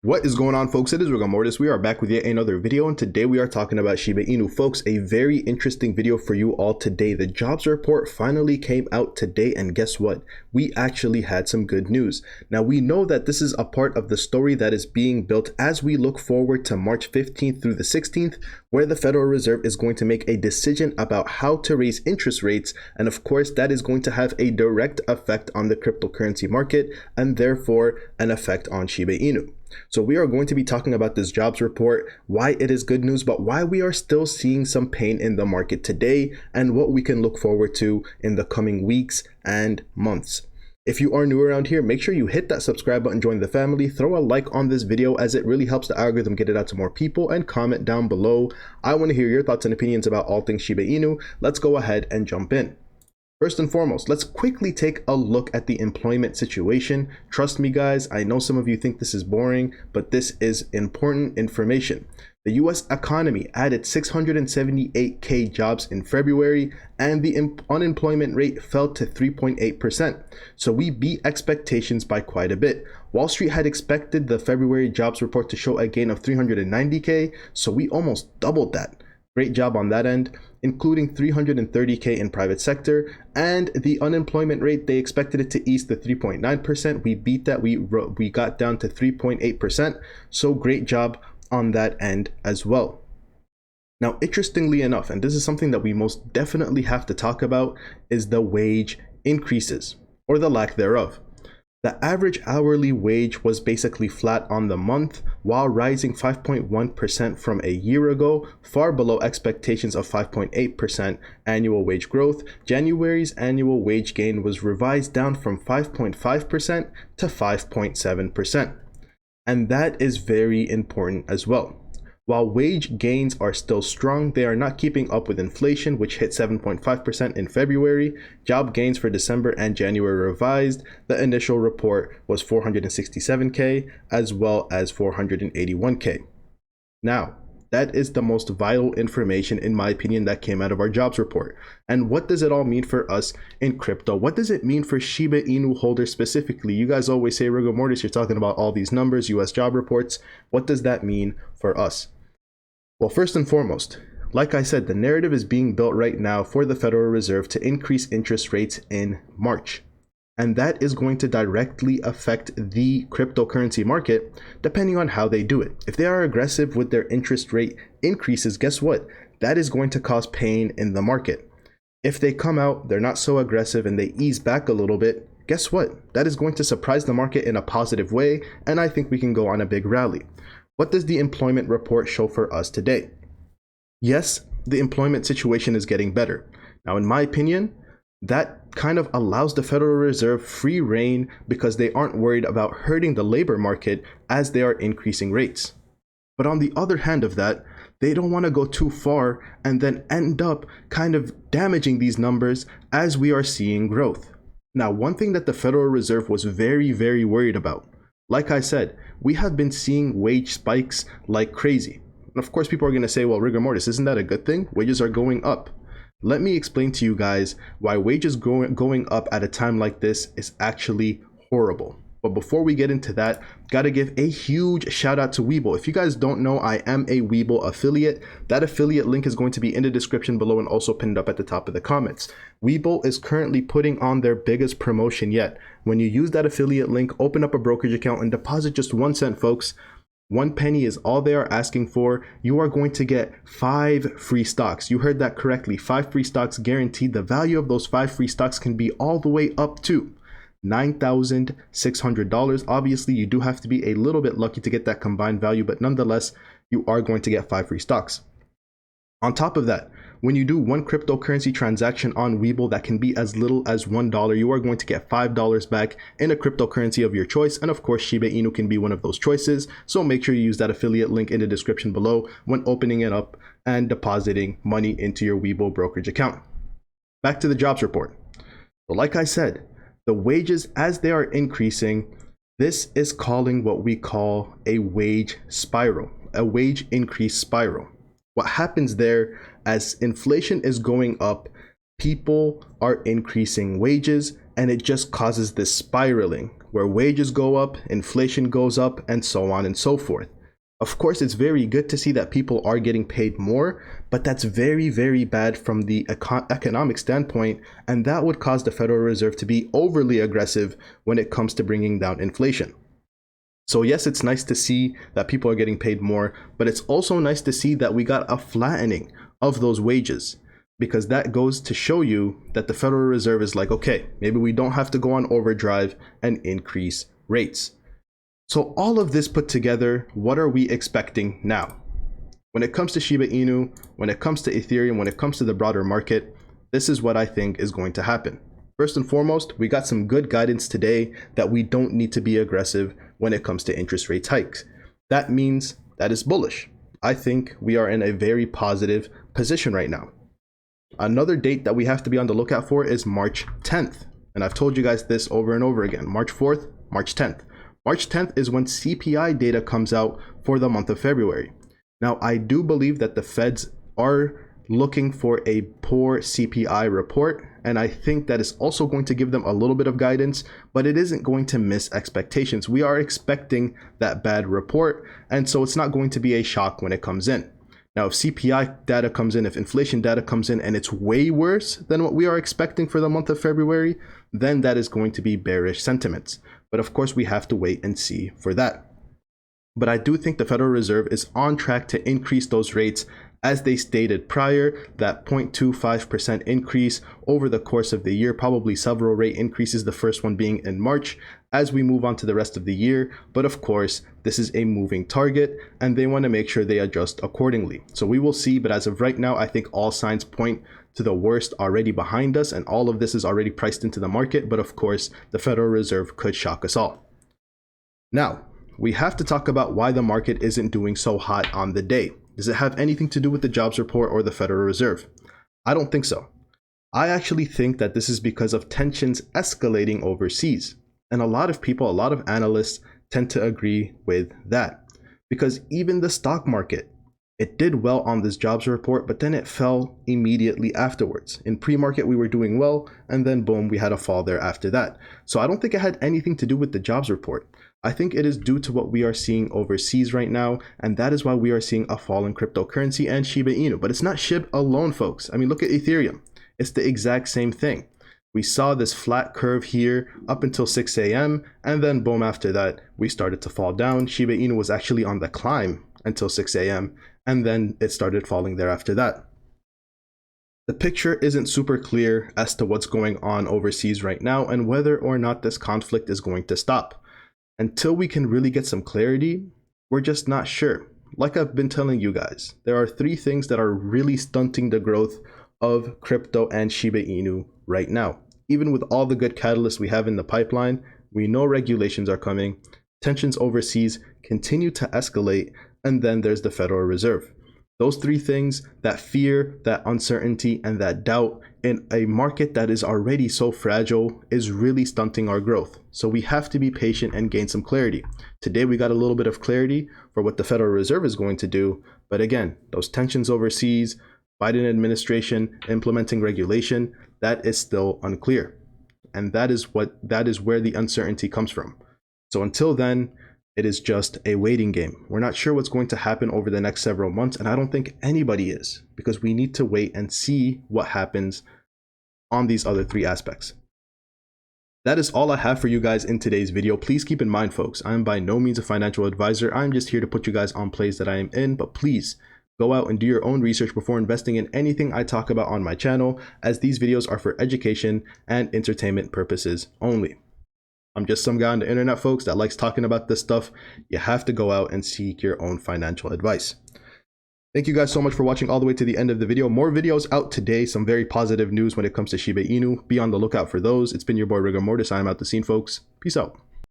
What is going on, folks? It is Rigor Mortis. We are back with yet another video, and today we are talking about Shiba Inu. Folks, a very interesting video for you all today. The jobs report finally came out today, and guess what? We actually had some good news. Now, we know that this is a part of the story that is being built as we look forward to March 15th through the 16th, where the Federal Reserve is going to make a decision about how to raise interest rates, and of course, that is going to have a direct effect on the cryptocurrency market, and therefore an effect on Shiba Inu. So we are going to be talking about this jobs report, why it is good news, but why we are still seeing some pain in the market today, and what we can look forward to in the coming weeks and months. If you are new around here, make sure you hit that subscribe button, join the family, throw a like on this video as it really helps the algorithm get it out to more people, and comment down below. I want to hear your thoughts and opinions about all things Shiba Inu. Let's go ahead and jump in. First and foremost, let's quickly take a look at the employment situation. Trust me, guys, I know some of you think this is boring, but this is important information. The US economy added 678K jobs in February, and the unemployment rate fell to 3.8%. So we beat expectations by quite a bit. Wall Street had expected the February jobs report to show a gain of 390K, so we almost doubled that. Great job on that end, including 330K in private sector, and the unemployment rate, they expected it to ease to 3.9%. We beat that. We got down to 3.8%. So great job on that end as well. Now, interestingly enough, and this is something that we most definitely have to talk about, is the wage increases, or the lack thereof. The average hourly wage was basically flat on the month, while rising 5.1% from a year ago, far below expectations of 5.8% annual wage growth. January's annual wage gain was revised down from 5.5% to 5.7%. And that is very important as well. While wage gains are still strong, they are not keeping up with inflation, which hit 7.5% in February. Job gains for December and January revised. The initial report was 467K as well as 481K. Now, that is the most vital information, in my opinion, that came out of our jobs report. And what does it all mean for us in crypto? What does it mean for Shiba Inu holders specifically? You guys always say, Rigor Mortis, you're talking about all these numbers, US job reports. What does that mean for us? Well, first and foremost, like I said, the narrative is being built right now for the Federal Reserve to increase interest rates in March. And that is going to directly affect the cryptocurrency market, depending on how they do it. If they are aggressive with their interest rate increases, guess what? That is going to cause pain in the market. If they come out, they're not so aggressive, and they ease back a little bit, guess what? That is going to surprise the market in a positive way, and I think we can go on a big rally. What does the employment report show for us today? Yes, the employment situation is getting better. Now, in my opinion, that kind of allows the Federal Reserve free rein because they aren't worried about hurting the labor market as they are increasing rates. But on the other hand of that, they don't want to go too far and then end up kind of damaging these numbers as we are seeing growth. Now, one thing that the Federal Reserve was very, very worried about, like I said, we have been seeing wage spikes like crazy. And of course, people are going to say, well, Rigor Mortis, isn't that a good thing? Wages are going up. Let me explain to you guys why wages going up at a time like this is actually horrible. But before we get into that, gotta give a huge shout out to Webull. If you guys don't know, I am a Webull affiliate. That affiliate link is going to be in the description below and also pinned up at the top of the comments. Webull is currently putting on their biggest promotion yet. When you use that affiliate link, open up a brokerage account and deposit just 1 cent, folks. 1 penny is all they are asking for. You are going to get 5 free stocks. You heard that correctly. 5 free stocks guaranteed. The value of those 5 free stocks can be all the way up to $9,600. Obviously, you do have to be a little bit lucky to get that combined value, but nonetheless, you are going to get 5 free stocks. On top of that, when you do one cryptocurrency transaction on Webull that can be as little as $1, you are going to get $5 back in a cryptocurrency of your choice. And of course, Shiba Inu can be one of those choices. So make sure you use that affiliate link in the description below when opening it up and depositing money into your Webull brokerage account. Back to the jobs report. So like I said, the wages, as they are increasing, this is calling what we call a wage spiral, a wage increase spiral. What happens there, as inflation is going up, people are increasing wages, and it just causes this spiraling where wages go up, inflation goes up, and so on and so forth. Of course, it's very good to see that people are getting paid more, but that's very, very bad from the economic standpoint, and that would cause the Federal Reserve to be overly aggressive when it comes to bringing down inflation. So yes, it's nice to see that people are getting paid more, but it's also nice to see that we got a flattening of those wages, because that goes to show you that the Federal Reserve is like, okay, maybe we don't have to go on overdrive and increase rates. So all of this put together, what are we expecting now? When it comes to Shiba Inu, when it comes to Ethereum, when it comes to the broader market, this is what I think is going to happen. First and foremost, we got some good guidance today that we don't need to be aggressive when it comes to interest rate hikes. That means that is bullish. I think we are in a very positive position right now. Another date that we have to be on the lookout for is March 10th. And I've told you guys this over and over again. March 4th, March 10th. March 10th is when CPI data comes out for the month of February. Now, I do believe that the feds are looking for a poor CPI report, and I think that is also going to give them a little bit of guidance, but it isn't going to miss expectations. We are expecting that bad report, and so it's not going to be a shock when it comes in. Now, if CPI data comes in, if inflation data comes in and it's way worse than what we are expecting for the month of February, then that is going to be bearish sentiments. But of course, we have to wait and see for that. But I do think the Federal Reserve is on track to increase those rates as they stated prior, that 0.25% increase over the course of the year, probably several rate increases, the first one being in March, as we move on to the rest of the year. But of course, this is a moving target and they want to make sure they adjust accordingly. So we will see, but as of right now, I think all signs point to the worst already behind us, and all of this is already priced into the market. But of course, the Federal Reserve could shock us all. Now, we have to talk about why the market isn't doing so hot on the day. Does it have anything to do with the jobs report or the Federal Reserve? I don't think so. I actually think that this is because of tensions escalating overseas. And a lot of people, a lot of analysts tend to agree with that. Because even the stock market, it did well on this jobs report, but then it fell immediately afterwards. In pre-market, we were doing well, and then boom, we had a fall there after that. So I don't think it had anything to do with the jobs report. I think it is due to what we are seeing overseas right now, and that is why we are seeing a fall in cryptocurrency and Shiba Inu. But it's not SHIB alone, folks. I mean, look at Ethereum. It's the exact same thing. We saw this flat curve here up until 6 a.m. and then boom, after that, we started to fall down. Shiba Inu was actually on the climb until 6 a.m. and then it started falling there after that. The picture isn't super clear as to what's going on overseas right now and whether or not this conflict is going to stop. Until we can really get some clarity, we're just not sure. Like I've been telling you guys, there are three things that are really stunting the growth of crypto and Shiba Inu right now. Even with all the good catalysts we have in the pipeline, we know regulations are coming, tensions overseas continue to escalate, and then there's the Federal Reserve. Those three things, that fear, that uncertainty, and that doubt in a market that is already so fragile, is really stunting our growth. So we have to be patient and gain some clarity. Today we got a little bit of clarity for what the Federal Reserve is going to do. But again, those tensions overseas, Biden administration implementing regulation, that is still unclear. And that is where the uncertainty comes from. So until then, it is just a waiting game. We're not sure what's going to happen over the next several months, and I don't think anybody is, because we need to wait and see what happens on these other three aspects. That is all I have for you guys in today's video. Please keep in mind, folks, I am by no means a financial advisor. I'm just here to put you guys on plays that I am in, but please go out and do your own research before investing in anything I talk about on my channel, as these videos are for education and entertainment purposes only. I'm just some guy on the internet, folks, that likes talking about this stuff. You have to go out and seek your own financial advice. Thank you guys so much for watching all the way to the end of the video. More videos out today, some very positive news when it comes to Shiba Inu. Be on the lookout for those. It's been your boy Rigor Mortis. I'm out the scene, folks. Peace out.